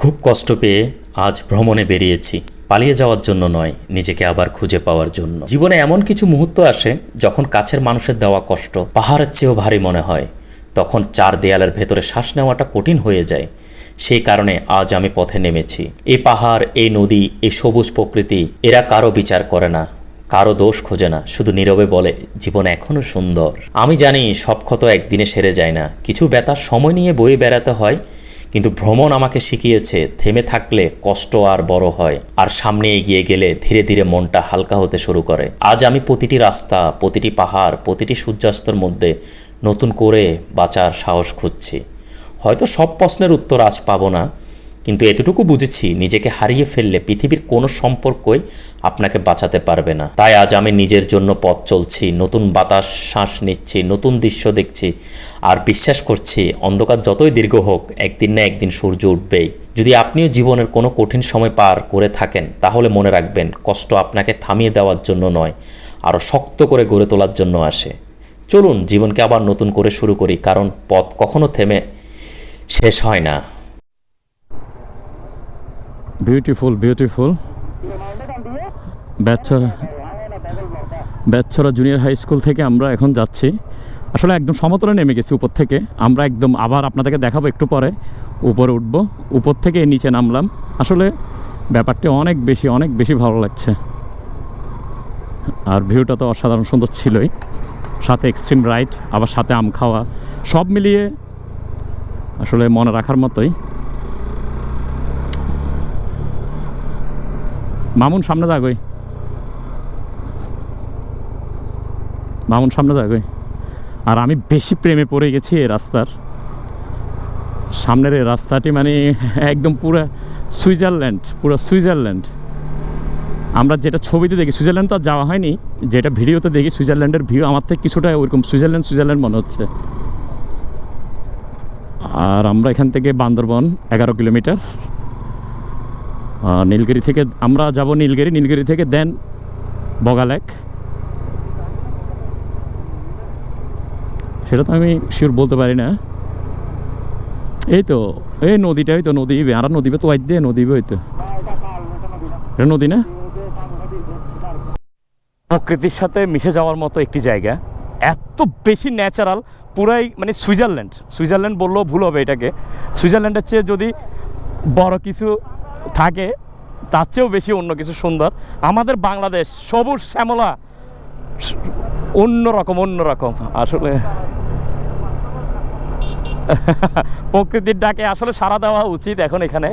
খুব কষ্ট পেয়ে আজ ভ্রমণে বেরিয়েছি, পালিয়ে যাওয়ার জন্য নয়, নিজেকে আবার খুঁজে পাওয়ার জন্য। জীবনে এমন কিছু মুহূর্ত আসে যখন কাছের মানুষের দেওয়া কষ্ট পাহাড়ের চেয়েও ভারী মনে হয়। তখন চার দেয়ালের ভেতরে শ্বাস নেওয়াটা কঠিন হয়ে যায়। সেই কারণে আজ আমি পথে নেমেছি। এই পাহাড়, এই নদী, এই সবুজ প্রকৃতি, এরা কারো বিচার করে না, কারো দোষ খোঁজে না, শুধু নীরবে বলে জীবন এখনো সুন্দর। আমি জানি সব ক্ষত একদিনে সেরে যায় না, কিছু ব্যথার সময় নিয়ে বয়ে বেড়াতে হয়। কিন্তু ভ্রমণ আমাকে শিখিয়েছে থেমে থাকলে কষ্ট আর বড় হয়, আর সামনে এগিয়ে গেলে ধীরে ধীরে মনটা হালকা হতে শুরু করে। আজ আমি প্রতিটি রাস্তা, প্রতিটি পাহাড়, প্রতিটি সূর্যাস্তের মধ্যে নতুন করে বাঁচার সাহস খুঁজছি। হয়তো সব প্রশ্নের উত্তর আজ পাবো না, কিন্তু এতটুকু বুঝেছি, নিজেকে হারিয়ে ফেললে পৃথিবীর কোনো সম্পর্কই আপনাকে বাঁচাতে পারবে না। তাই আজ আমি নিজের জন্য পথ চলছি, নতুন বাতাস শ্বাস নিচ্ছি, নতুন দৃশ্য দেখছি, আর বিশ্বাস করছি অন্ধকার যতই দীর্ঘ হোক, একদিন না একদিন সূর্য উঠবেই। যদি আপনিও জীবনের কোনো কঠিন সময় পার করে থাকেন, তাহলে মনে রাখবেন কষ্ট আপনাকে থামিয়ে দেওয়ার জন্য নয়, আরও শক্ত করে গড়ে তোলার জন্য আসে। চলুন জীবনকে আবার নতুন করে শুরু করি, কারণ পথ কখনো থেমে শেষ হয় না। Beautiful beautiful Betchhara junior high school থেকে আমরা এখন যাচ্ছি। আসলে একদম সমতলে নেমে গেছি উপর থেকে। আমরা একদম আবার আপনাদেরকে দেখাবো একটু পরে, উপরে উঠব। উপর থেকে নিচে নামলাম। আসলে ব্যাপারটি অনেক বেশি ভালো লাগছে, আর ভিউটা তো অসাধারণ সুন্দর ছিলই, সাথে এক্সট্রিম রাইড, আবার সাথে আম খাওয়া, সব মিলিয়ে আসলে মনে রাখার মতোই। মামুন সামনে যাগই, মামুন সামনে যাগই। আর আমি বেশি প্রেমে পড়ে গেছি এই রাস্তার। সামনের এই রাস্তাটি মানে একদম পুরো সুইজারল্যান্ড। আমরা যেটা ছবিতে দেখি, সুইজারল্যান্ড তো আর যাওয়া হয়নি, যেটা ভিডিওতে দেখি সুইজারল্যান্ডের ভিউ আমার থেকে কিছুটা ওইরকম সুইজারল্যান্ড মনে হচ্ছে। আর আমরা এখান থেকে বান্দরবন 11 কিলোমিটার। নীলগিরি থেকে আমরা যাব নীলগিরি থেকে দেন বগালেক। সেটা তো আমি শিওর বলতে পারি না। এই তো এই নদীটা, ওই তো নদী, আর নদী তো ওয়াই দিয়ে নদী, ওই তো এটা নদী না। প্রকৃতির সাথে মিশে যাওয়ার মতো একটি জায়গা, এত বেশি ন্যাচারাল, পুরাই মানে সুইজারল্যান্ড বললেও ভুল হবে এটাকে। সুইজারল্যান্ডের চেয়ে যদি বড় কিছু থাকে, তার চেয়েও বেশি অন্য কিছু সুন্দর। আমাদের বাংলাদেশ সবুজ শ্যামলা, অন্যরকম আসলে। প্রকৃতির ডাকে আসলে সাড়া দেওয়া উচিত এখন এখানে।